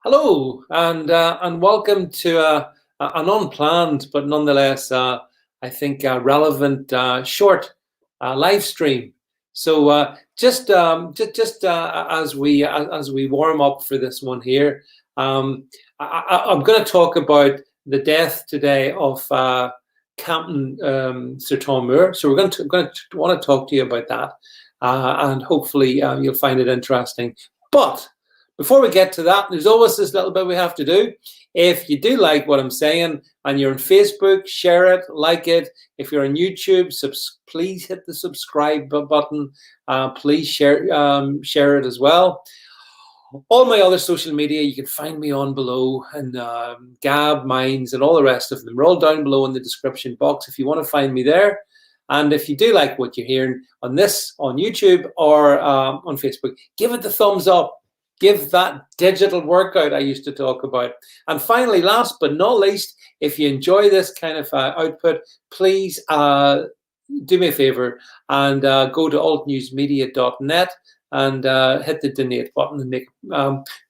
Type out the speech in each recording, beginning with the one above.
Hello, and welcome to an unplanned but nonetheless, I think, relevant short live stream. So just as we warm up for this one here, I'm going to talk about the death today of Captain Sir Tom Moore. So we're going to want to talk to you about that, and hopefully you'll find it interesting. But before we get to that, there's always this little bit we have to do. If you do like what I'm saying and you're on Facebook, share it, like it. If you're on YouTube, please hit the subscribe button. Please share it as well. All my other social media, you can find me on below, and Gab, Minds, and all the rest of them. They're all down below in the description box if you want to find me there. And if you do like what you're hearing on YouTube or on Facebook, give it the thumbs up. Give that digital workout I used to talk about. And finally, last but not least, if you enjoy this kind of output, please do me a favor and go to altnewsmedia.net and hit the donate button and make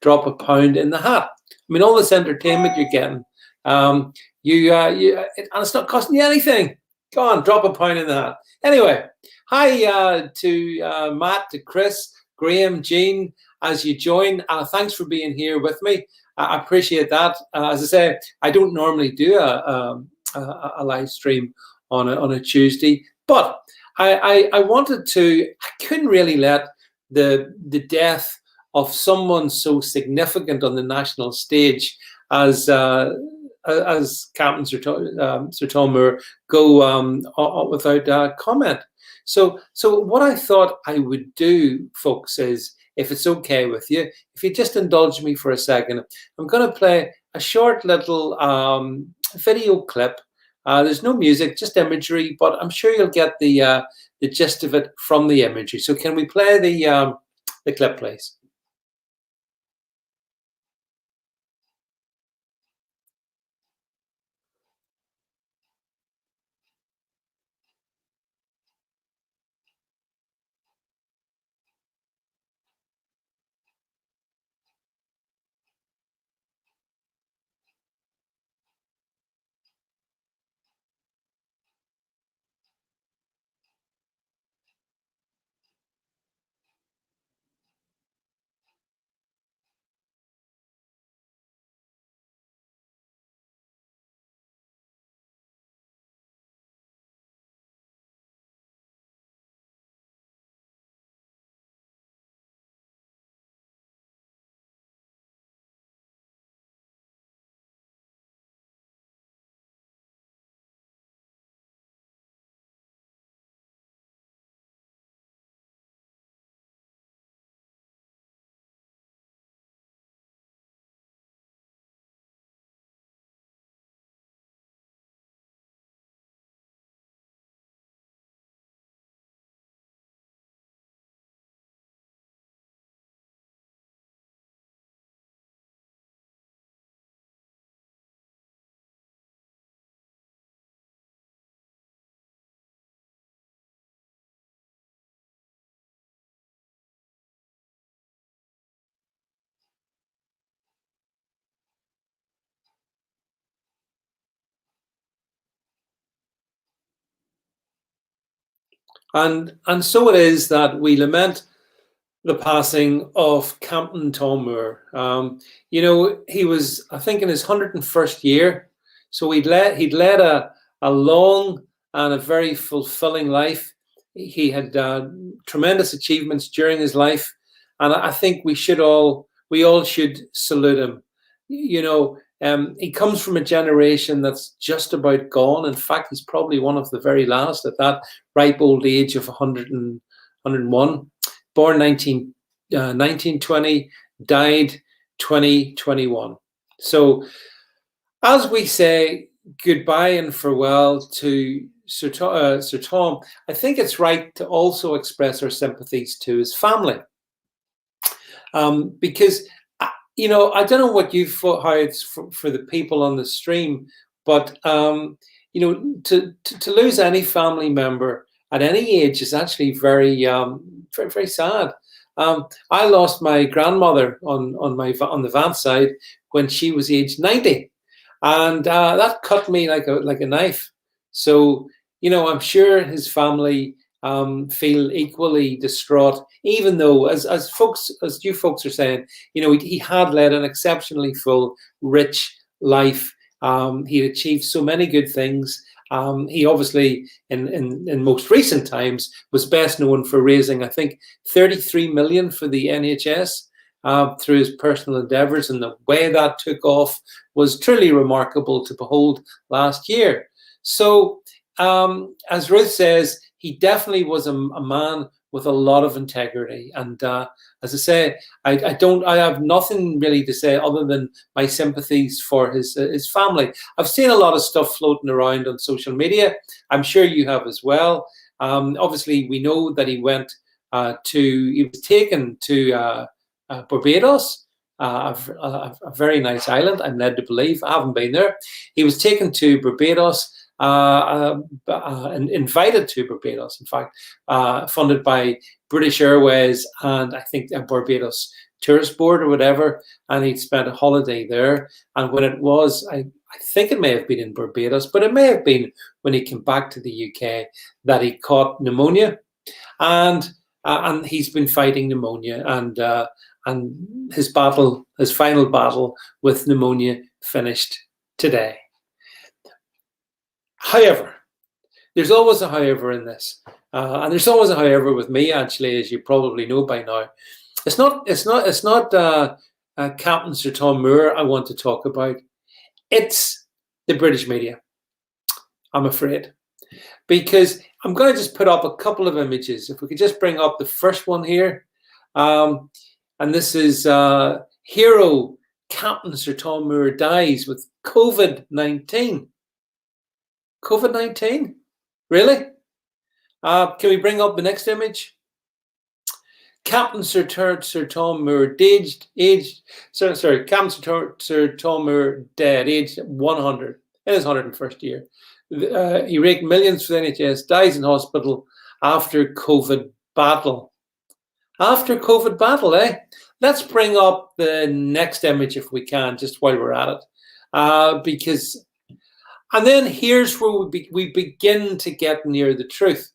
drop £1 in the hat. I mean, all this entertainment you're getting, and it's not costing you anything. Go on, drop £1 in the hat. Anyway, hi to Matt, to Chris, Graham, Jean, as you join. Thanks for being here with me. I appreciate that. As I say, I don't normally do a live stream on a Tuesday, but I wanted to. I couldn't really let the death of someone so significant on the national stage as Captain Sir Tom Moore go without comment. So what I thought I would do, folks, is, if it's okay with you, if you just indulge me for a second, I'm going to play a short little video clip. There's no music, just imagery, but I'm sure you'll get the gist of it from the imagery. So can we play the clip, please? And so it is that we lament the passing of Captain Tom Moore. He was, I think, in his 101st year, so he'd led a long and a very fulfilling life. He had tremendous achievements during his life, and I think we all should salute him. He comes from a generation that's just about gone. In fact, he's probably one of the very last at that ripe old age of 101. Born 1920, died 2021. So as we say goodbye and farewell to Sir Tom, I think it's right to also express our sympathies to his family. Because I don't know what how it's for the people on the stream, but to lose any family member at any age is actually very, very, very sad. I lost my grandmother on the Vance side when she was aged 90, and that cut me like a knife. So I'm sure his family feel equally distraught, even though, as you folks are saying, he had led an exceptionally full, rich life. He achieved so many good things. He obviously, in most recent times, was best known for raising, I think, 33 million for the NHS through his personal endeavours, and the way that took off was truly remarkable to behold last year. So, as Ruth says, he definitely was a man with a lot of integrity. And as I say, I have nothing really to say other than my sympathies for his family. I've seen a lot of stuff floating around on social media. I'm sure you have as well. Obviously, we know that he was taken to Barbados, a very nice island, I'm led to believe. I haven't been there. He was taken to Barbados, invited to Barbados, in fact, funded by British Airways and I think a Barbados Tourist Board or whatever, and he'd spent a holiday there. And when it was, I think it may have been in Barbados, but it may have been when he came back to the UK, that he caught pneumonia, and he's been fighting pneumonia, and his final battle with pneumonia finished today. However, there's always a however in this, and there's always a however with me. Actually, as you probably know by now, it's not Captain Sir Tom Moore I want to talk about. It's the British media, I'm afraid, because I'm going to just put up a couple of images. If we could just bring up the first one here, and this is hero Captain Sir Tom Moore dies with COVID-19. COVID-19? Really? Can we bring up the next image? Captain Sir Tom Moore Captain Sir Tom Moore dead, aged 100, in his 101st year. He raked millions for the NHS, dies in hospital after COVID battle. After COVID battle, eh? Let's bring up the next image if we can, just while we're at it, because. And then here's where we begin to get near the truth.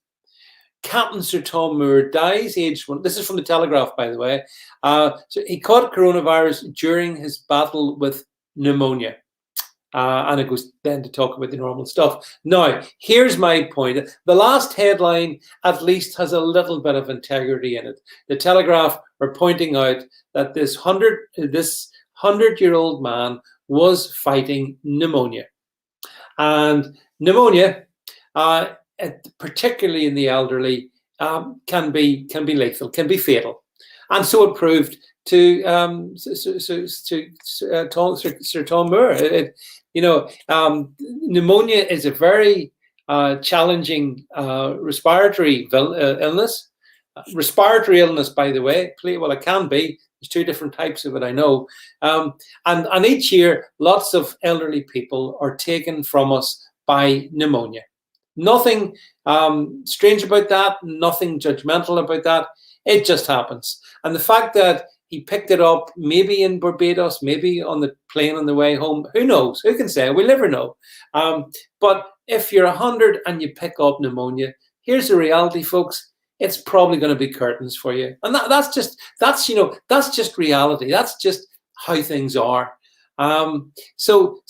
Captain Sir Tom Moore dies aged 1. This is from the Telegraph, by the way. So he caught coronavirus during his battle with pneumonia. And it goes then to talk about the normal stuff. Now, here's my point. The last headline at least has a little bit of integrity in it. The Telegraph are pointing out that this 100-year-old man was fighting pneumonia. And pneumonia, particularly in the elderly, can be lethal, can be fatal, and so it proved to Sir Tom Moore. Pneumonia is a very challenging respiratory illness. Respiratory illness, by the way, well, it can be. There's 2 different types of it, I know. And each year, lots of elderly people are taken from us by pneumonia. Nothing strange about that, nothing judgmental about that. It just happens. And the fact that he picked it up, maybe in Barbados, maybe on the plane on the way home, who knows? Who can say? We'll never know. But if you're 100 and you pick up pneumonia, here's the reality, folks. It's probably going to be curtains for you, and that's just reality. That's just how things are. So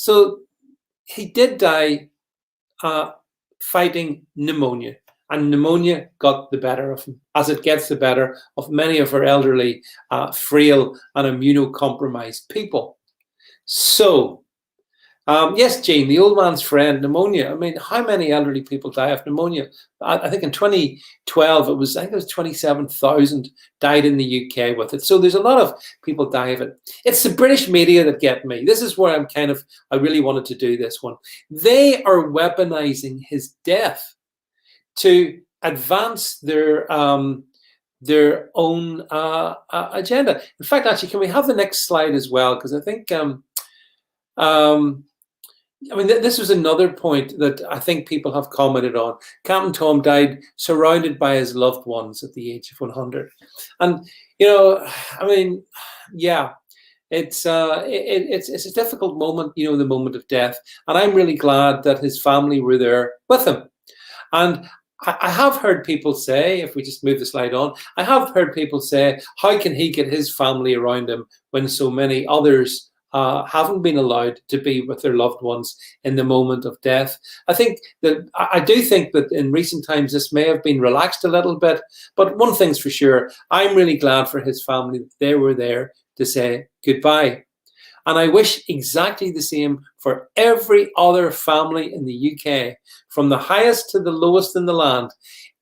he did die fighting pneumonia, and pneumonia got the better of him, as it gets the better of many of our elderly, frail, and immunocompromised people. So. Yes, Jane, the old man's friend, pneumonia. I mean, how many elderly people die of pneumonia? I think in 2012, it was 27,000 died in the UK with it. So there's a lot of people die of it. It's the British media that get me. This is where I really wanted to do this one. They are weaponizing his death to advance their own agenda. In fact, actually, can we have the next slide as well? Because I think I mean, this was another point that I think people have commented on. Captain Tom died surrounded by his loved ones at the age of 100. And, I mean, yeah, it's a difficult moment, the moment of death. And I'm really glad that his family were there with him. And I have heard people say, if we just move the slide on, I have heard people say, how can he get his family around him when so many others haven't been allowed to be with their loved ones in the moment of death? I do think that in recent times this may have been relaxed a little bit, but one thing's for sure, I'm really glad for his family that they were there to say goodbye. And I wish exactly the same for every other family in the UK, from the highest to the lowest in the land.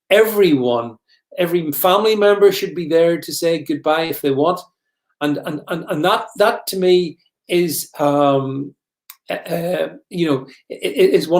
Everyone, every family member should be there to say goodbye if they want. And that to me is, is one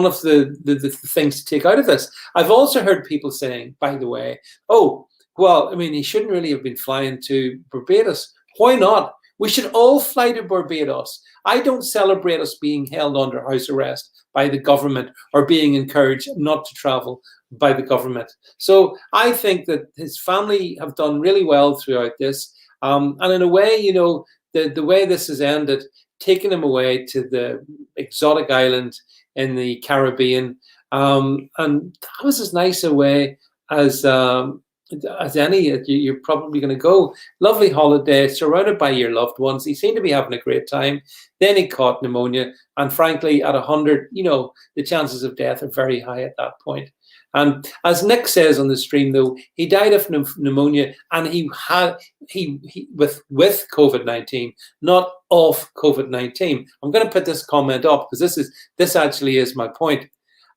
of the things to take out of this. I've also heard people saying, by the way, oh, well, I mean, he shouldn't really have been flying to Barbados. Why not? We should all fly to Barbados. I don't celebrate us being held under house arrest by the government or being encouraged not to travel by the government. So I think that his family have done really well throughout this. And in a way, the way this has ended, taking him away to the exotic island in the Caribbean, and that was as nice a way as any you're probably going to go. Lovely holiday, surrounded by your loved ones. He seemed to be having a great time. Then he caught pneumonia, and frankly, at 100, the chances of death are very high at that point. And as Nick says on the stream, though, he died of pneumonia, and he with COVID-19, not of COVID-19. I'm going to put this comment up because this actually is my point.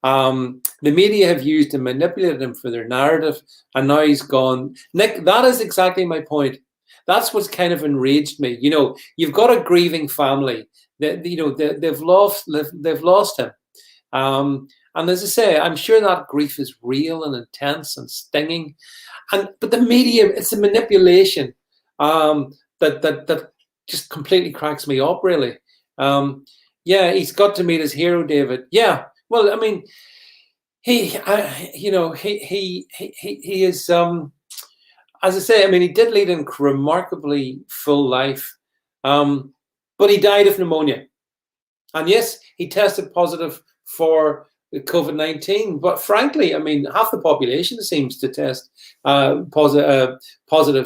The media have used and manipulated him for their narrative, and now he's gone. Nick, that is exactly my point. That's what's kind of enraged me. You've got a grieving family. They've lost him. And as I say, I'm sure that grief is real and intense and stinging. But the media, it's a manipulation that just completely cracks me up, really. Yeah, he's got to meet his hero, David. Yeah. Well, I mean, he is, as I say, I mean, he did lead a remarkably full life, but he died of pneumonia. And yes, he tested positive for COVID-19, but frankly, I mean, half the population seems to test positive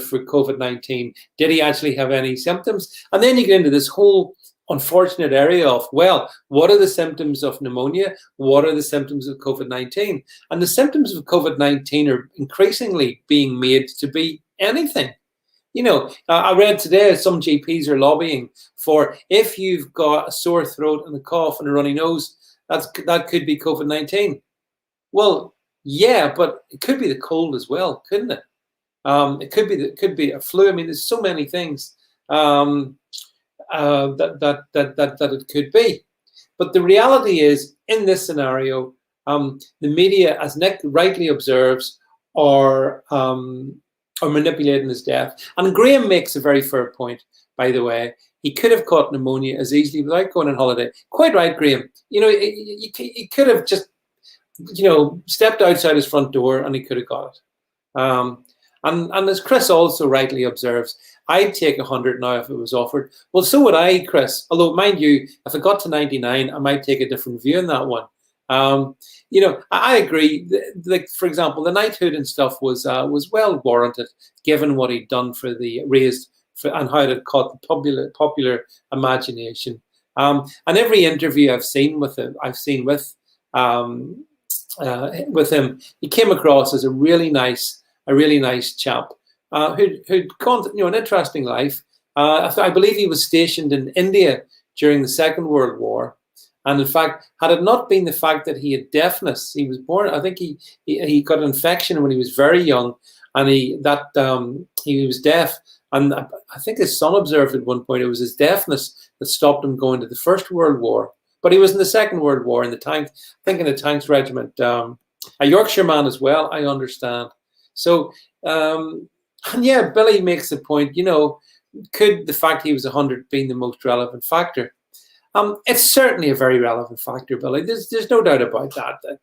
for COVID-19. Did he actually have any symptoms? And then you get into this whole unfortunate area of, well, what are the symptoms of pneumonia? What are the symptoms of COVID-19? And the symptoms of COVID-19 are increasingly being made to be anything. I read today some GPs are lobbying for, if you've got a sore throat and a cough and a runny nose, that could be COVID-19. Well, yeah, but it could be the cold as well, couldn't it? It could be a flu. I mean, there's so many things that it could be. But the reality is, in this scenario, the media, as Nick rightly observes, are manipulating his death. And Graham makes a very fair point, by the way. He could have caught pneumonia as easily without going on holiday. Quite right, Graham. He could have just, stepped outside his front door and he could have got it. And as Chris also rightly observes, I'd take 100 now if it was offered. Well, so would I, Chris. Although, mind you, if it got to 99, I might take a different view on that one. I agree. Like, for example, the knighthood and stuff was well warranted, given what he'd done for the and how it had caught the popular imagination. And every interview I've seen with him, he came across as a really nice chap who'd gone an interesting life. I believe he was stationed in India during the Second World War. And in fact, had it not been the fact that he had deafness, he was born, I think he got an infection when he was very young, and he was deaf. And I think his son observed at one point it was his deafness that stopped him going to the First World War. But he was in the Second World War in the tanks, I think in the tanks regiment, a Yorkshire man as well, I understand. So, and yeah, Billy makes the point, could the fact he was 100 being the most relevant factor? It's certainly a very relevant factor, Billy. There's no doubt about that.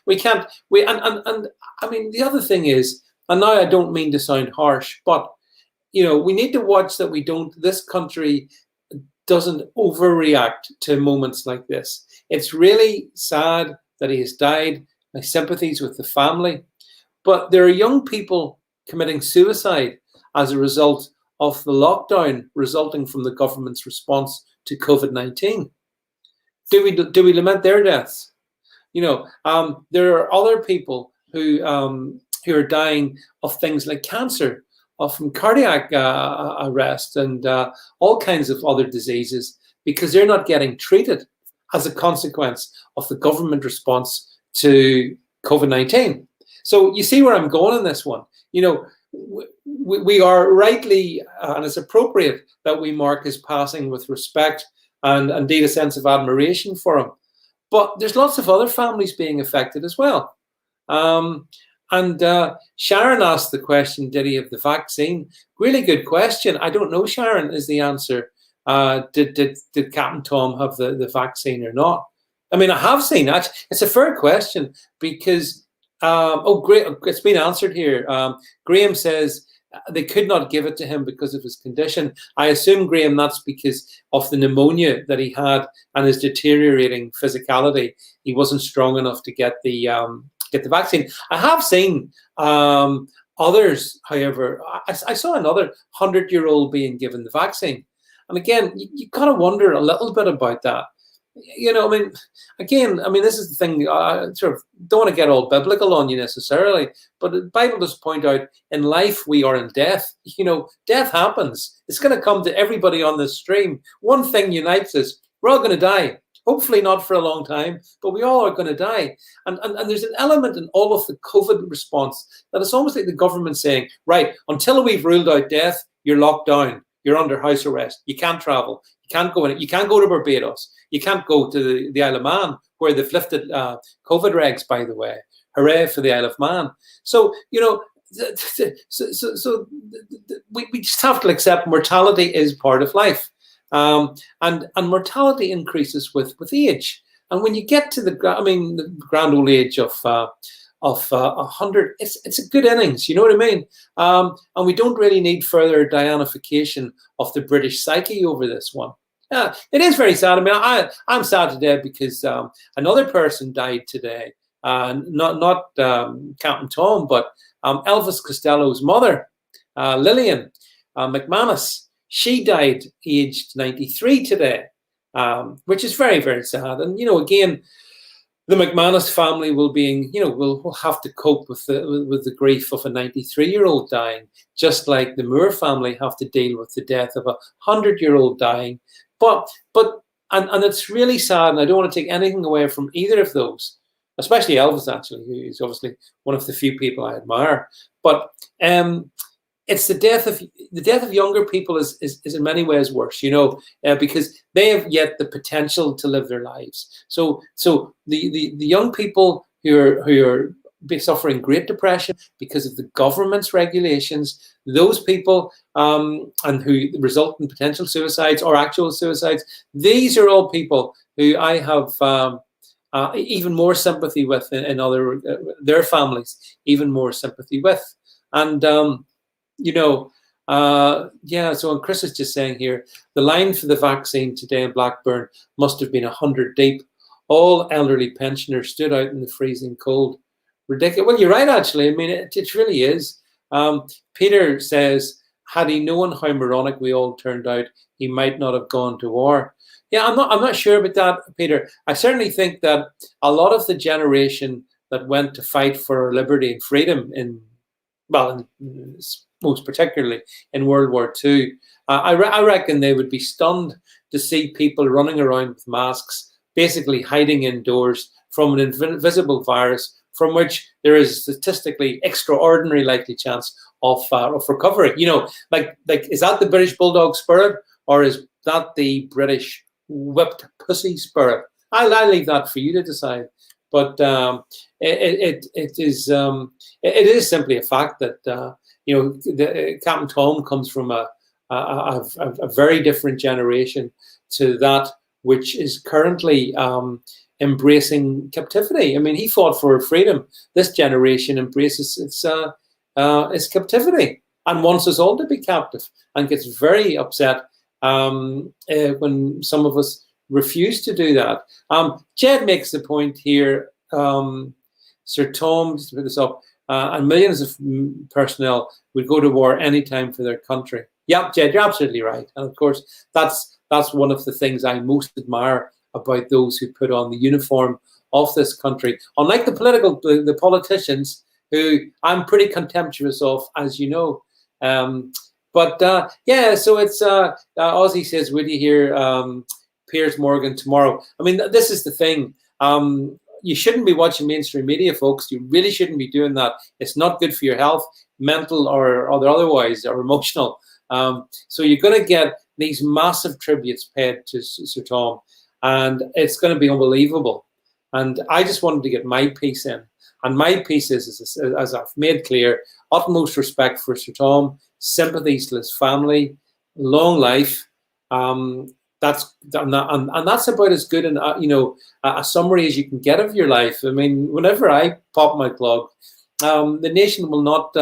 We can't. And I mean, the other thing is, and now I don't mean to sound harsh, but we need to watch that this country doesn't overreact to moments like this. It's really sad that he has died. My sympathies with the family. But there are young people committing suicide as a result of the lockdown resulting from the government's response to COVID-19. Do we lament their deaths? There are other people who are dying of things like cancer, or from cardiac arrest, and all kinds of other diseases, because they're not getting treated as a consequence of the government response to COVID-19. So you see where I'm going in this one. We are rightly, and it's appropriate that we mark his passing with respect and indeed a sense of admiration for him. But there's lots of other families being affected as well. And Sharon asked the question, did he have the vaccine? Really good question. I don't know, Sharon, is the answer. Did Captain Tom have the vaccine or not? I mean, I have seen that. It's a fair question because, great, it's been answered here. Graham says they could not give it to him because of his condition. I assume, Graham, that's because of the pneumonia that he had and his deteriorating physicality. He wasn't strong enough to get the vaccine. I have seen others, however. I saw another 100-year-old being given the vaccine. And again, you got to wonder a little bit about that. I mean, this is the thing. I sort of don't want to get all biblical on you necessarily, but the Bible does point out in life we are in death. Death happens. It's going to come to everybody on this stream. One thing unites us. We're all going to die. Hopefully not for a long time, but we all are going to die. And there's an element in all of the COVID response that it's almost like the government saying, right, until we've ruled out death, you're locked down. You're under house arrest. You can't travel. You can't go in. You can't go to Barbados. You can't go to the Isle of Man, where they've lifted COVID regs, by the way. Hooray for the Isle of Man. So, we just have to accept mortality is part of life. And mortality increases with age. And when you get to the grand old age of 100, it's a good innings, you know what I mean? And we don't really need further Dianification of the British psyche over this one. It is very sad. I mean, I'm sad today because another person died today. Not Captain Tom, but Elvis Costello's mother, Lillian McManus. She died aged 93 today, which is very, very sad. And again, the McManus family will have to cope with the grief of a 93-year-old dying, just like the Moore family have to deal with the death of a 100-year-old dying. But it's really sad, and I don't want to take anything away from either of those, especially Elvis, actually, who is obviously one of the few people I admire. But it's the death of younger people is in many ways worse, because they have yet the potential to live their lives. So the young people who are suffering Great Depression because of the government's regulations, those people and who result in potential suicides or actual suicides, these are all people who I have even more sympathy with in other their families, even more sympathy with. And so and Chris is just saying here, the line for the vaccine today in Blackburn must have been 100 deep. All elderly pensioners stood out in the freezing cold. Ridiculous. Well, you're right, actually. I mean, it really is. Peter says, had he known how moronic we all turned out, he might not have gone to war. Yeah, I'm not sure about that, Peter. I certainly think that a lot of the generation that went to fight for liberty and freedom most particularly in World War II, I reckon they would be stunned to see people running around with masks, basically hiding indoors from an invisible virus from which there is a statistically extraordinary likely chance of recovery. Like is that the British bulldog spirit, or is that the British whipped pussy spirit? I'll leave that for you to decide. But it is simply a fact that Captain Tom comes from a a very different generation to that which is currently embracing captivity. I mean, he fought for freedom. This generation embraces its captivity and wants us all to be captive, and gets very upset when some of us refuse to do that. Jed makes the point here, Sir Tom, just to put this up, and millions of personnel would go to war anytime for their country. Yep, Jed, you're absolutely right. And of course, that's one of the things I most admire about those who put on the uniform of this country. Unlike the politicians, who I'm pretty contemptuous of, as you know. Yeah, so it's Ozzy says, "Would you hear Piers Morgan tomorrow?" I mean, this is the thing. You shouldn't be watching mainstream media, folks. You really shouldn't be doing that. It's not good for your health, mental or otherwise, or emotional. So you're going to get these massive tributes paid to Sir Tom, and it's going to be unbelievable. And I just wanted to get my piece in. And my piece is, as I've made clear, utmost respect for Sir Tom, sympathies to his family, long life. That's about as good a summary as you can get of your life. I mean, whenever I pop my plug, the nation will not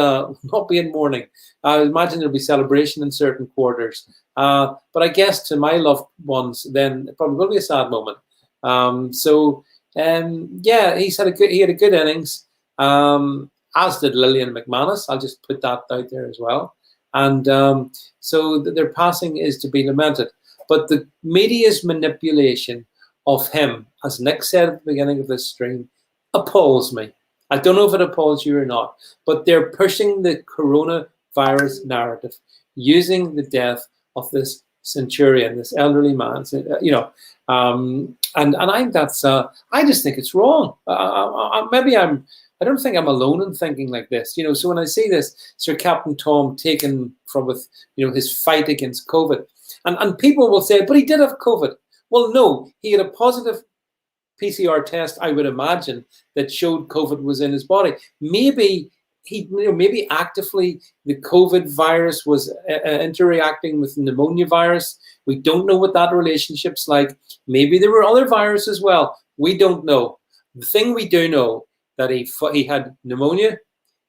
be in mourning. I imagine there'll be celebration in certain quarters, but I guess to my loved ones, then it probably will be a sad moment. Yeah, he had a good innings, as did Lillian McManus. I'll just put that out there as well. And so their passing is to be lamented. But the media's manipulation of him, as Nick said at the beginning of this stream, appalls me. I don't know if it appalls you or not, but they're pushing the coronavirus narrative, using the death of this centurion, this elderly man, and I think that's. I just think it's wrong. I don't think I'm alone in thinking like this. So when I see this, Sir Captain Tom taken from with his fight against COVID, and people will say, but he did have COVID. Well, no, he had a positive PCR test, I would imagine, that showed COVID was in his body. Maybe maybe actively the COVID virus was interacting with pneumonia virus. We don't know what that relationship's like. Maybe there were other viruses as well. We don't know. The thing we do know, that he had pneumonia,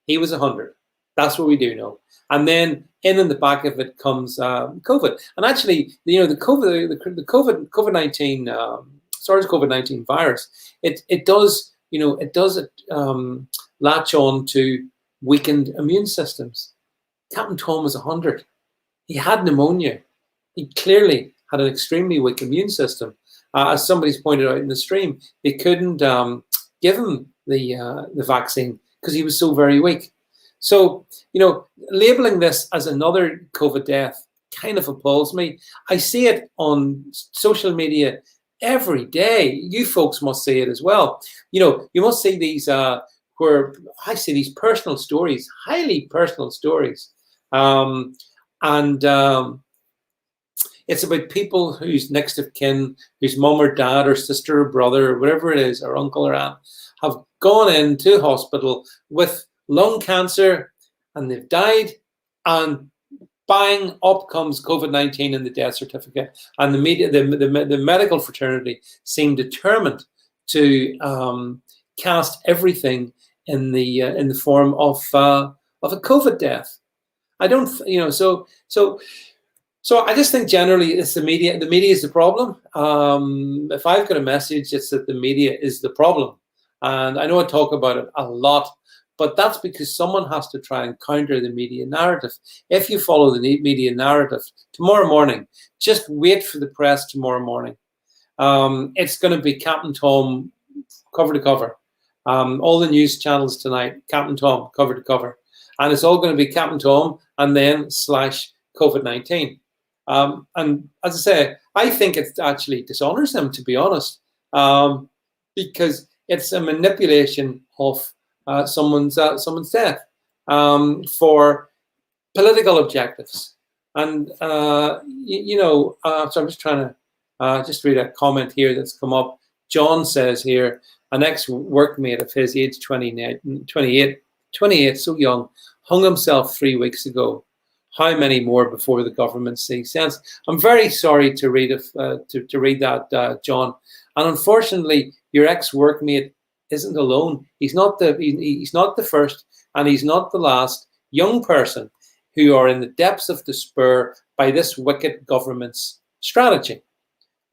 he was 100. That's what we do know. And then in the back of it comes COVID. And actually, the COVID-19 SARS-CoV-19 virus, it does latch on to weakened immune systems. Captain Tom was 100. He had pneumonia. He clearly had an extremely weak immune system. As somebody's pointed out in the stream, they couldn't give him the vaccine because he was so very weak. So, labeling this as another COVID death kind of appalls me. I see it on social media every day. You folks must see it as well. You must see these where I see these personal stories, highly personal stories. It's about people whose next of kin, whose mum or dad or sister or brother or whatever it is, or uncle or aunt, have gone into hospital with lung cancer and they've died, and bang, up comes COVID-19 in the death certificate. And the media, the medical fraternity seem determined to cast everything in the form of a COVID death. I don't, So I just think generally it's the media. The media is the problem. If I've got a message, it's that the media is the problem. And I know I talk about it a lot, but that's because someone has to try and counter the media narrative. If you follow the media narrative tomorrow morning, just wait for the press tomorrow morning. It's going to be Captain Tom cover to cover. All the news channels tonight, Captain Tom cover to cover. And it's all going to be Captain Tom and then / COVID-19. And as I say, I think it actually dishonors him, to be honest, because it's a manipulation of someone's death for political objectives. And so I'm just trying to just read a comment here that's come up. John says here, an ex-workmate of his, age 28, so young, hung himself 3 weeks ago. How many more before the government sees sense? I'm very sorry to read to read that, John. And unfortunately, your ex-workmate isn't alone. He's not the first, and he's not the last young person who are in the depths of despair by this wicked government's strategy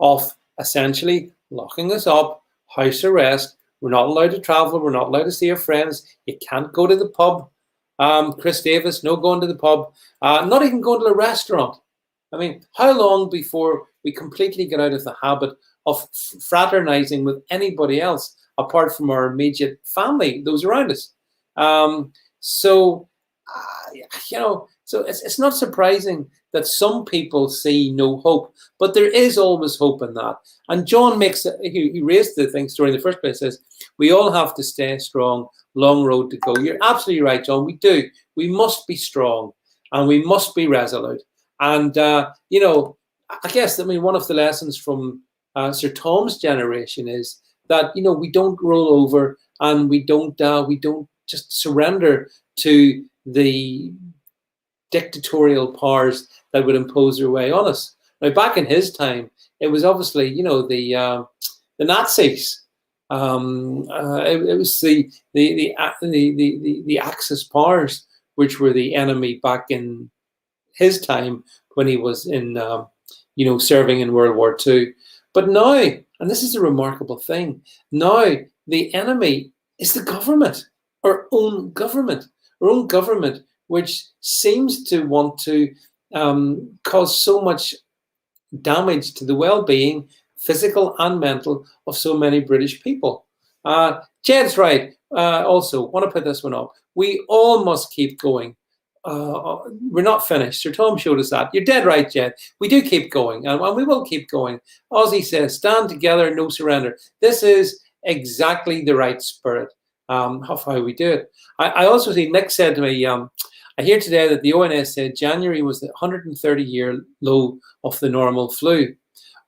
of essentially locking us up, house arrest. We're not allowed to travel. We're not allowed to see our friends. You can't go to the pub. Chris Davis, no going to the pub. Not even going to a restaurant. I mean, how long before we completely get out of the habit of fraternizing with anybody else apart from our immediate family, those around us? So it's not surprising that some people see no hope, but there is always hope in that. And John he raised the thing story in the first place, says, we all have to stay strong, long road to go. You're absolutely right, John. We do. We must be strong and we must be resolute. And, I guess, one of the lessons from Sir Tom's generation is that, we don't roll over and we don't just surrender to the dictatorial powers that would impose their way on us. Now, back in his time, it was obviously, the Nazis. It was the Axis powers, which were the enemy back in his time when he was in, serving in World War II. But now, and this is a remarkable thing, now the enemy is the government, our own government, which seems to want to cause so much damage to the well-being, physical and mental, of so many British people. Jed's right. Also, want to put this one up. We all must keep going. We're not finished. Sir Tom showed us that. You're dead right, Jed. We do keep going, and we will keep going. Ozzy says, stand together, no surrender. This is exactly the right spirit of how we do it. I also see Nick said to me, I hear today that the ONS said January was the 130-year low of the normal flu.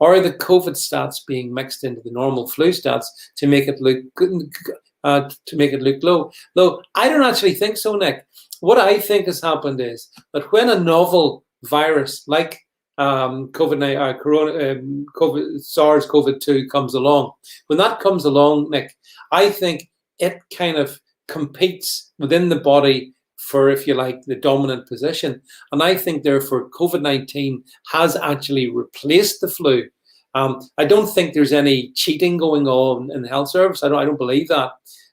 Or are the COVID stats being mixed into the normal flu stats to make it look low? I don't actually think so, Nick. What I think has happened is that when a novel virus like SARS-CoV-2 comes along, when that comes along, Nick, I think it kind of competes within the body for, if you like, the dominant position. And I think, therefore, COVID-19 has actually replaced the flu. I don't think there's any cheating going on in the health service. I don't believe that.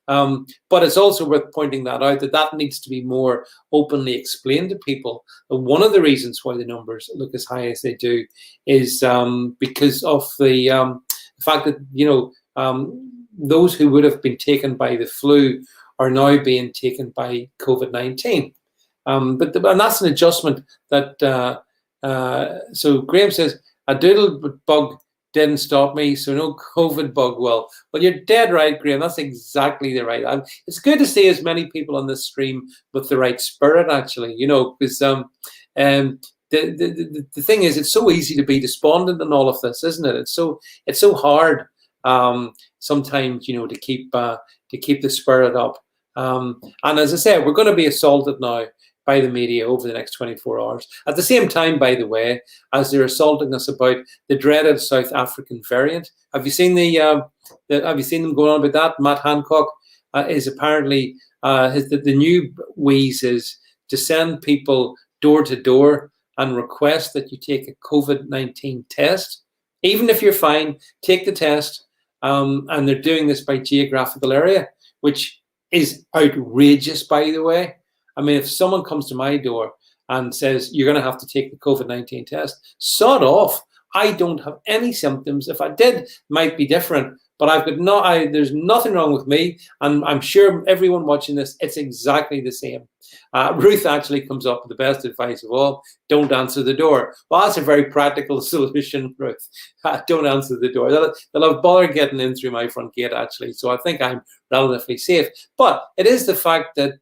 But it's also worth pointing that out, that needs to be more openly explained to people. And one of the reasons why the numbers look as high as they do is because of the fact that, those who would have been taken by the flu are now being taken by COVID-19. And that's an adjustment that, so Graham says, a doodle bug didn't stop me, so no COVID bug will. Well, you're dead right, Graham. That's exactly the right. It's good to see as many people on this stream with the right spirit, actually, because the thing is, it's so easy to be despondent in all of this, isn't it? It's so hard sometimes, to keep the spirit up. And as I said, we're going to be assaulted now by the media over the next 24 hours. At the same time, by the way, as they're assaulting us about the dreaded South African variant. Have you seen have you seen them going on about that? Matt Hancock is apparently the new wheeze is to send people door to door and request that you take a COVID-19 test. Even if you're fine, take the test. And they're doing this by geographical area, which is outrageous, by the way. I mean, if someone comes to my door and says, you're going to have to take the COVID-19 test, sod off. I don't have any symptoms. If I did, it might be different. But I've got there's nothing wrong with me. And I'm sure everyone watching this, it's exactly the same. Ruth actually comes up with the best advice of all. Don't answer the door. Well, that's a very practical solution, Ruth. Don't answer the door. They'll have bother getting in through my front gate, actually. So I think I'm relatively safe. But it is the fact that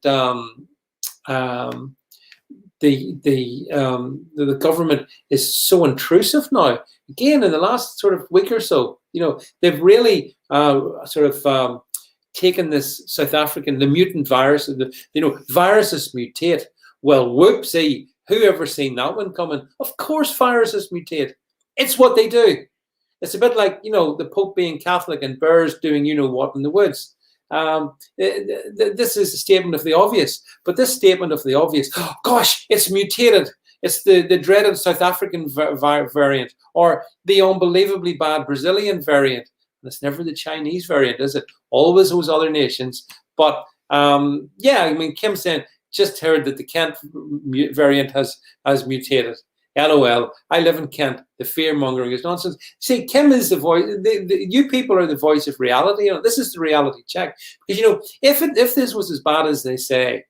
the government is so intrusive now. Again, in the last sort of week or so, they've really taken this South African, the mutant virus, viruses mutate. Well, whoopsie, Who ever seen that one coming? Of course viruses mutate. It's what they do. It's a bit like, the Pope being Catholic and bears doing what in the woods. This is a statement of the obvious, but this statement of the obvious, oh, gosh, it's mutated. It's the dreaded South African variant, or the unbelievably bad Brazilian variant. And it's never the Chinese variant, is it? Always those other nations. But Kim's saying, just heard that the Kent variant has mutated. LOL. I live in Kent. The fear mongering is nonsense. See, Kim is the voice. You people are the voice of reality. This is the reality check. Because if this was as bad as they say,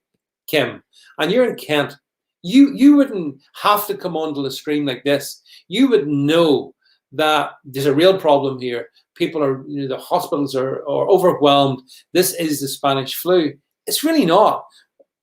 Kim, and you're in Kent, you wouldn't have to come onto the stream like this. You would know that there's a real problem here. People are, the hospitals are overwhelmed. This is the Spanish flu. It's really not,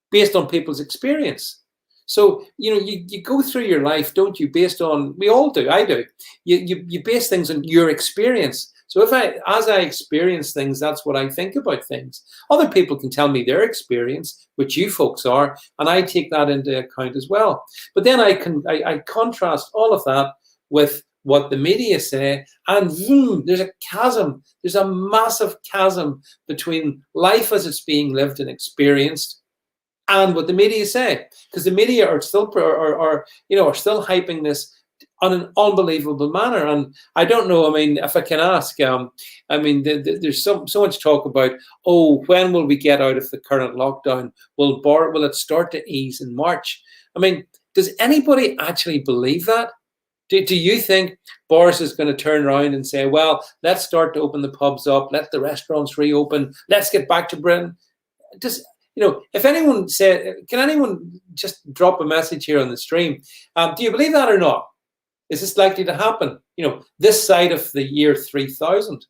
based on people's experience. So, you go through your life, don't you, based on, we all do, I do. You base things on your experience. So as I experience things, that's what I think about things. Other people can tell me their experience, which you folks are, and I take that into account as well. But then I contrast all of that with what the media say, and there's a chasm. There's a massive chasm between life as it's being lived and experienced and what the media say, because the media are still are still hyping this on an unbelievable manner. And I don't know. I mean, if I can ask, there's so much talk about, when will we get out of the current lockdown? Will it start to ease in March? I mean, does anybody actually believe that? Do you think Boris is going to turn around and say, well, let's start to open the pubs up, let the restaurants reopen, let's get back to Britain? If anyone said, can anyone just drop a message here on the stream? Do you believe that or not? Is this likely to happen? This side of the year 3000?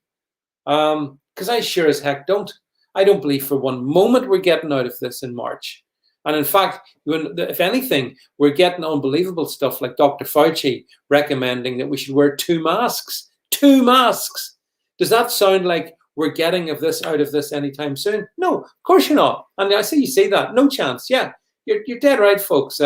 Because I sure as heck don't. I don't believe for one moment we're getting out of this in March. And in fact, if anything, we're getting unbelievable stuff like Dr. Fauci recommending that we should wear 2 masks. 2 masks. Does that sound like we're getting out of this anytime soon? No, of course you're not. And I see you say that. No chance. Yeah, you're dead right, folks.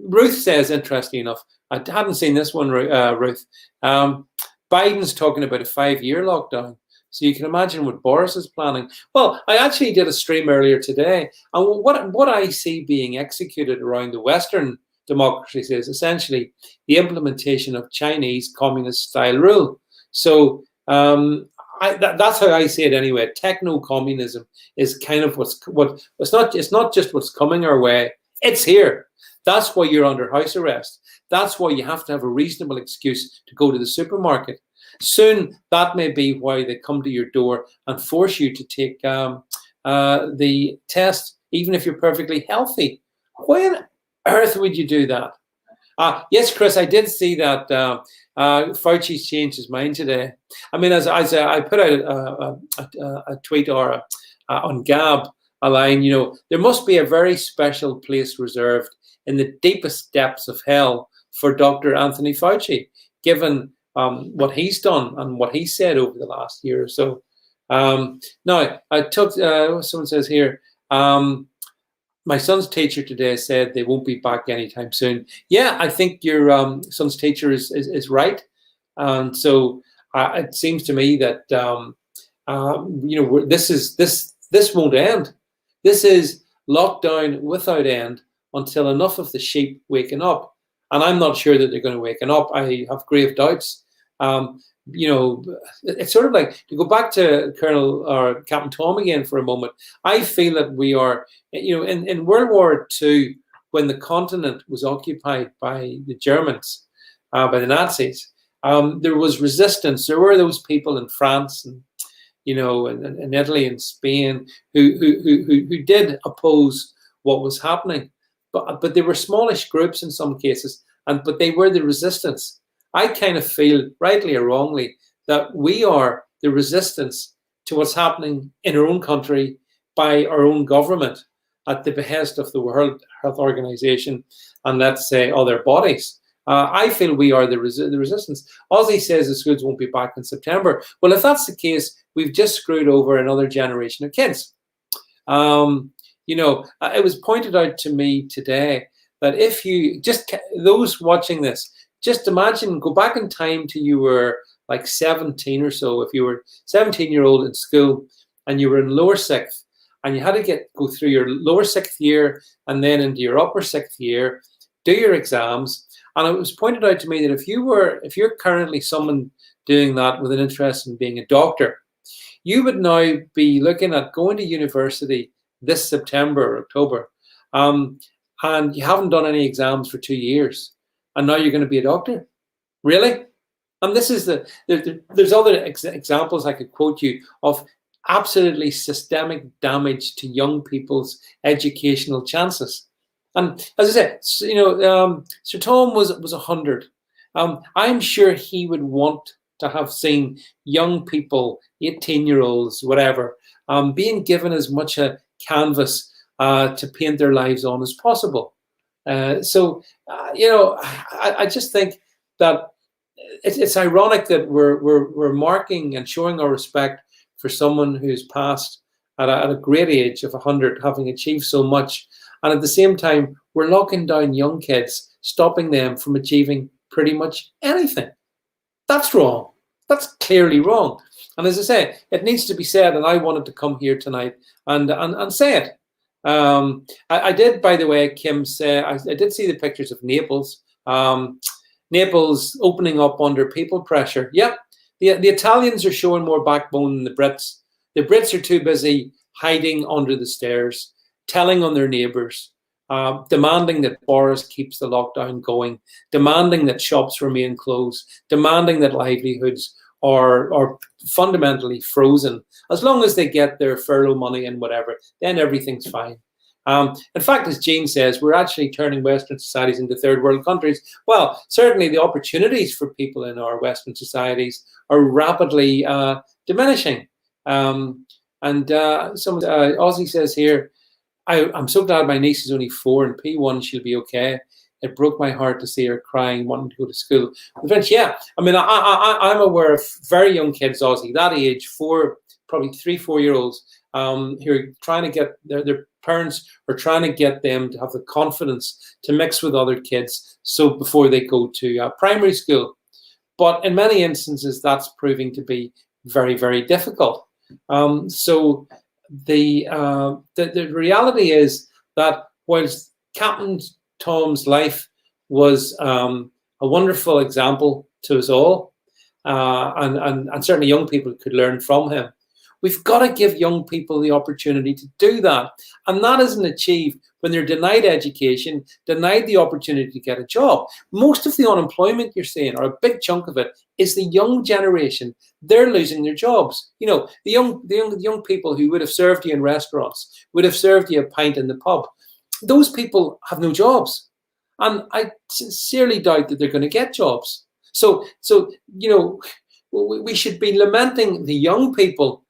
Ruth says, interesting enough, I hadn't seen this one, Ruth. Biden's talking about a 5-year lockdown. So you can imagine what Boris is planning. Well, I actually did a stream earlier today, and what I see being executed around the Western democracies is essentially the implementation of Chinese communist-style rule. So that's how I see it anyway. Techno communism is kind of it's not just what's coming our way. It's here. That's why you're under house arrest. That's why you have to have a reasonable excuse to go to the supermarket. Soon, that may be why they come to your door and force you to take the test, even if you're perfectly healthy. Why on earth would you do that? Yes, Chris, I did see that Fauci's changed his mind today. I mean, as I put out a tweet or on Gab, a line, there must be a very special place reserved in the deepest depths of hell for Dr. Anthony Fauci, given what he's done and what he said over the last year or so. Now, I took, someone says here, my son's teacher today said they won't be back anytime soon. Yeah, I think your son's teacher is right. And so it seems to me that, this won't end. This is lockdown without end until enough of the sheep waken up. And I'm not sure that they're going to waken up. I have grave doubts. It's sort of like, to go back to Colonel or Captain Tom again for a moment, I feel that we are, in World War II, when the continent was occupied by the Germans, by the Nazis, there was resistance. There were those people in France and, in Italy and Spain who did oppose what was happening. But they were smallish groups in some cases, but they were the resistance. I kind of feel, rightly or wrongly, that we are the resistance to what's happening in our own country by our own government at the behest of the World Health Organization and, let's say, other bodies. I feel we are the resistance. Ozzy says the schools won't be back in September. Well, if that's the case, we've just screwed over another generation of kids. It was pointed out to me today that if you those watching this, just imagine, go back in time to you were like 17 or so. If you were 17-year-old in school and you were in lower sixth and you had to go through your lower sixth year and then into your upper sixth year, do your exams. And it was pointed out to me that if you're currently someone doing that with an interest in being a doctor, you would now be looking at going to university this September or October, and you haven't done any exams for 2 years, and now you're going to be a doctor? Really? And this is there's other examples I could quote you of absolutely systemic damage to young people's educational chances. And as I said, Sir Tom was 100. I'm sure he would want to have seen young people, 18-year-olds, whatever, being given as much a canvas to paint their lives on as possible. I just think that it's ironic that we're marking and showing our respect for someone who's passed at a great age of 100, having achieved so much, and at the same time we're locking down young kids, stopping them from achieving pretty much anything. That's wrong. That's clearly wrong. And as I say, it needs to be said, and I wanted to come here tonight and say it. I did, by the way, Kim, say I did see the pictures of Naples. Naples opening up under people pressure. Yep, the Italians are showing more backbone than the Brits. The Brits are too busy hiding under the stairs, telling on their neighbours, demanding that Boris keeps the lockdown going, demanding that shops remain closed, demanding that livelihoods are fundamentally frozen. As long as they get their furlough money and whatever, then everything's fine. In fact, as Jean says, we're actually turning Western societies into third world countries. Well, certainly the opportunities for people in our Western societies are rapidly diminishing. Ozzy says here, I'm so glad my niece is only 4 and P1, she'll be okay. It broke my heart to see her crying, wanting to go to school. Eventually, yeah, I mean, I'm aware of very young kids, Ozzy, that age, probably 3-4 year olds, who are trying to get their parents are trying to get them to have the confidence to mix with other kids so before they go to primary school. But in many instances, that's proving to be very, very difficult. So the reality is that whilst Captain Tom's life was a wonderful example to us all, and certainly young people could learn from him, we've got to give young people the opportunity to do that. And that isn't achieved when they're denied education, denied the opportunity to get a job. Most of the unemployment you're seeing, or a big chunk of it, is the young generation. They're losing their jobs. The young people who would have served you in restaurants, would have served you a pint in the pub. Those people have no jobs. And I sincerely doubt that they're going to get jobs. So we should be lamenting the young people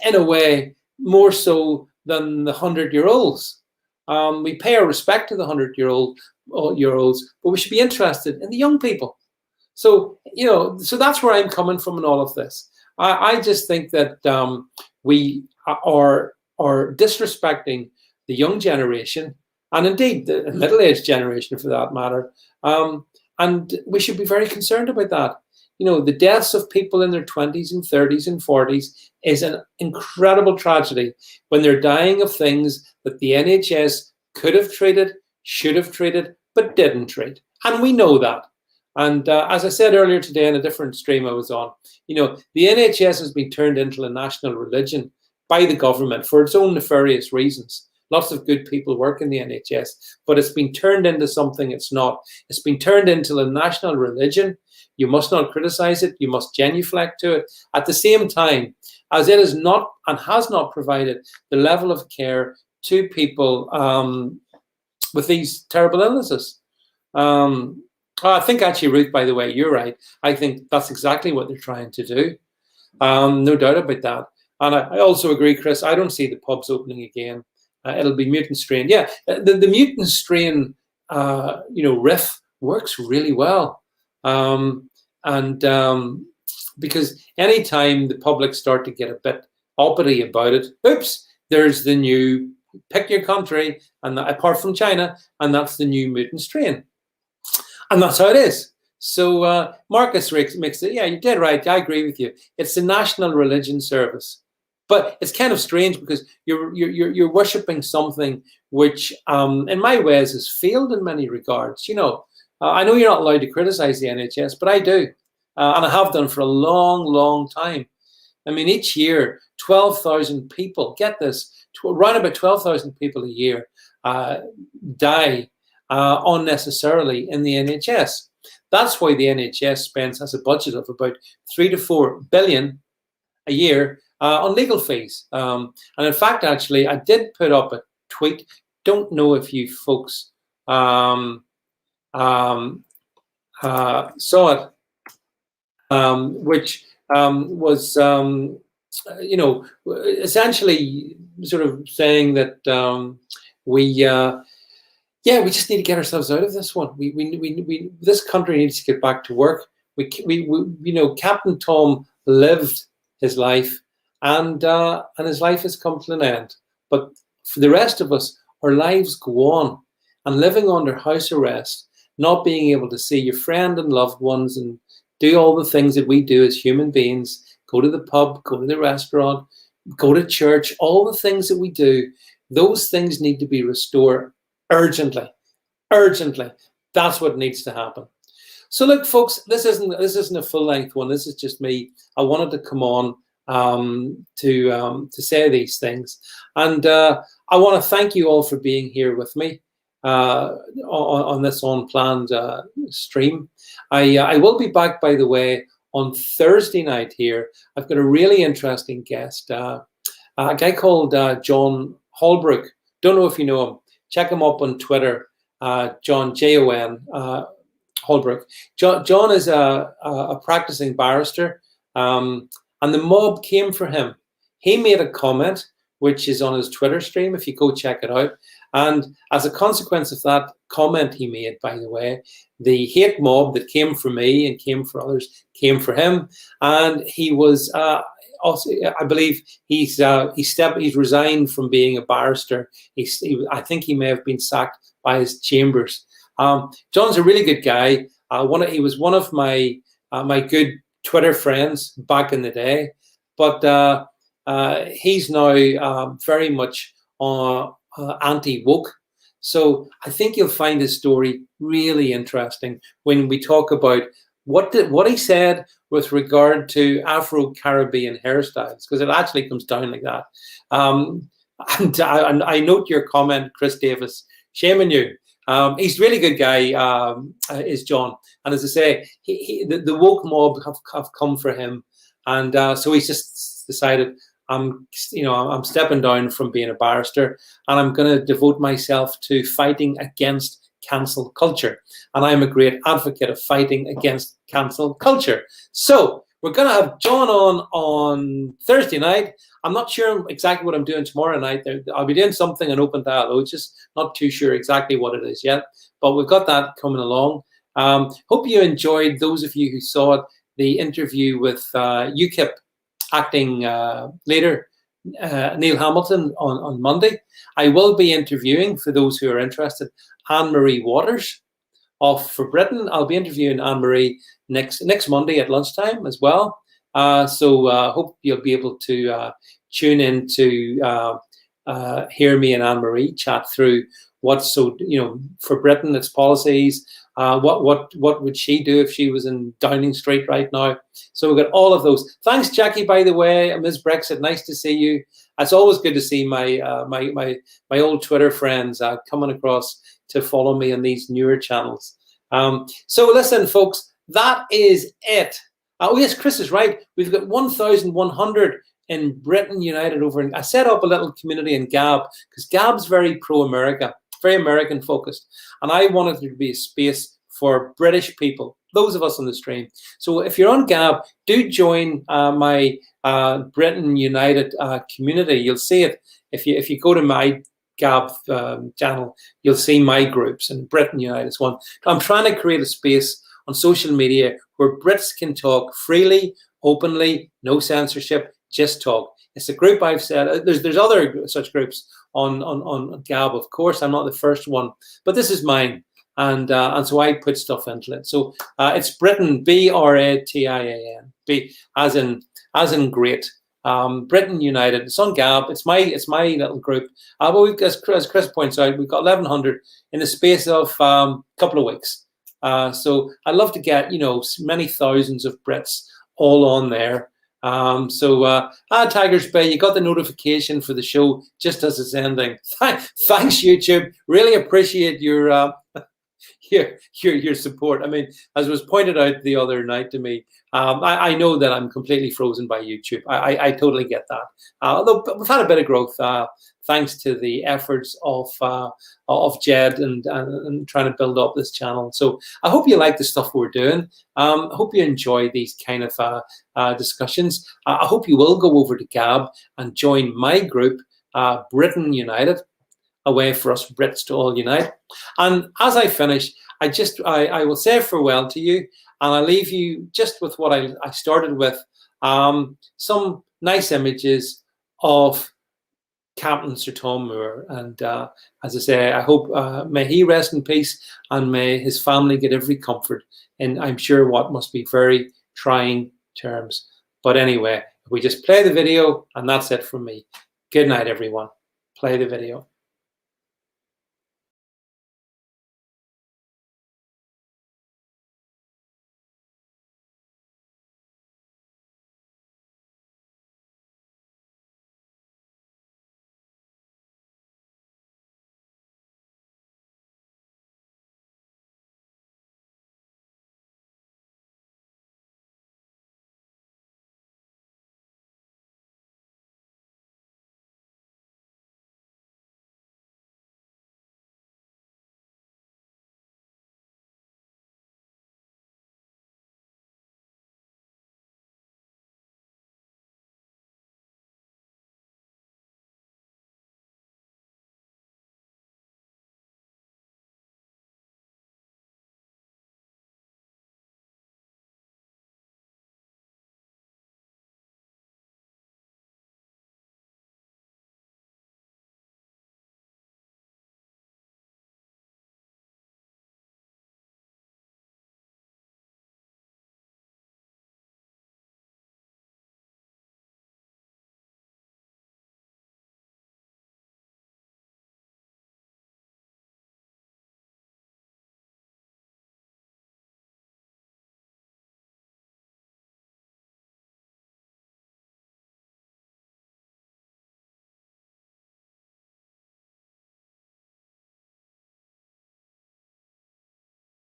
in a way more so than the 100-year-olds. We pay our respect to the 100-year-olds, but we should be interested in the young people. So that's where I'm coming from in all of this. I just think that we are disrespecting the young generation, and indeed the middle-aged generation for that matter, and we should be very concerned about that. The deaths of people in their 20s and 30s and 40s is an incredible tragedy when they're dying of things that the NHS could have treated, should have treated, but didn't treat. And we know that. And as I said earlier today in a different stream I was on, the NHS has been turned into a national religion by the government for its own nefarious reasons. Lots of good people work in the NHS, but it's been turned into something it's not. It's been turned into a national religion. You must not criticize it. You must genuflect to it. At the same time, as it is not and has not provided the level of care to people with these terrible illnesses. I think actually, Ruth, by the way, you're right. I think that's exactly what they're trying to do. No doubt about that. And I also agree, Chris, I don't see the pubs opening again. It'll be mutant strain. Yeah, the mutant strain, riff works really well. Because anytime the public start to get a bit uppity about it, oops, there's the new Pick your country, and apart from China, and that's the new mutant strain. And that's how it is. So Marcus makes it, yeah, you did right. I agree with you. It's the National Religion Service. But it's kind of strange because you're worshipping something which, in my ways, has failed in many regards. I know you're not allowed to criticize the NHS, but I do. And I have done for a long, long time. I mean, each year, 12,000 people, get this, around about 12,000 people a year die unnecessarily in the NHS. That's why the NHS has a budget of about 3 to 4 billion a year on legal fees. And in fact, actually, I did put up a tweet. Don't know if you folks saw it, which was, essentially sort of saying that we just need to get ourselves out of this one. This country needs to get back to work. Captain Tom lived his life, and his life has come to an end. But for the rest of us, our lives go on, and living under house arrest, not being able to see your friend and loved ones, and do all the things that we do as human beings, go to the pub, go to the restaurant, go to church, all the things that we do, those things need to be restored urgently. Urgently. That's what needs to happen. So look, folks, this isn't a full-length one. This is just me. I wanted to come on to say these things. And I want to thank you all for being here with me on this unplanned stream. I will be back, by the way, on Thursday night here. I've got a really interesting guest, a guy called John Holbrook. Don't know if you know him. Check him up on Twitter, John, Jon, Holbrook. John is a practicing barrister, and the mob came for him. He made a comment, which is on his Twitter stream, if you go check it out. And as a consequence of that comment he made, by the way, the hate mob that came for me and came for others came for him. And he was also, I believe he's resigned from being a barrister. I think he may have been sacked by his chambers. John's a really good guy. He was one of my good Twitter friends back in the day, but he's now very much anti-woke. So I think you'll find his story really interesting when we talk about what he said with regard to Afro-Caribbean hairstyles, because it actually comes down like that. And I note your comment, Chris Davis. Shame on you. He's a really good guy, is John. And as I say, the woke mob have come for him, and so he's just decided, I'm stepping down from being a barrister, and I'm going to devote myself to fighting against cancel culture. And I'm a great advocate of fighting against cancel culture. So we're going to have John on Thursday night. I'm not sure exactly what I'm doing tomorrow night. I'll be doing something in Open Dialogue, just not too sure exactly what it is yet. But we've got that coming along. Hope you enjoyed, those of you who saw it, the interview with UKIP acting leader Neil Hamilton on Monday. I will be interviewing, for those who are interested, Anne-Marie Waters for Britain. I'll be interviewing Anne-Marie next Monday at lunchtime as well. So hope you'll be able to tune in to hear me and Anne-Marie chat through what's for Britain, its policies. What would she do if she was in Downing Street right now? So we've got all of those. Thanks, Jackie, by the way. Ms. Brexit, nice to see you. It's always good to see my old Twitter friends coming across to follow me on these newer channels. So listen, folks, that is it. Oh yes, Chris is right. We've got 1,100 in Britain United over. I set up a little community in Gab because Gab's very pro-America, very American focused, and I wanted there to be a space for British people, those of us on the stream. So if you're on Gab, do join my Britain United community. You'll see it if you go to my Gab channel. You'll see my groups, and Britain United is one. I'm trying to create a space on social media where Brits can talk freely, openly, no censorship, just talk. It's a group I've said. There's other such groups on Gab, of course. I'm not the first one, but this is mine. And so I put stuff into it. So it's Britain, Bratin, as in great. Britain United. It's on Gab. It's my little group. But we've, as Chris points out, we've got 1,100 in the space of a couple of weeks. So I'd love to get many thousands of Brits all on there. Tigers Bay, you got the notification for the show just as it's ending. Thanks, YouTube. Really appreciate your support. I mean, as was pointed out the other night to me, I know that I'm completely frozen by YouTube. I totally get that. Although we've had a bit of growth thanks to the efforts of Jed and trying to build up this channel. So I hope you like the stuff we're doing. I hope you enjoy these kind of discussions. I hope you will go over to Gab and join my group, Britain United. A way for us Brits to all unite. And as I finish, I will say farewell to you, and I'll leave you just with what I started with, some nice images of Captain Sir Tom Moore. And as I say, I hope may he rest in peace, and may his family get every comfort in, I'm sure, what must be very trying terms. But anyway, we just play the video, and that's it from me. Good night, everyone. Play the video.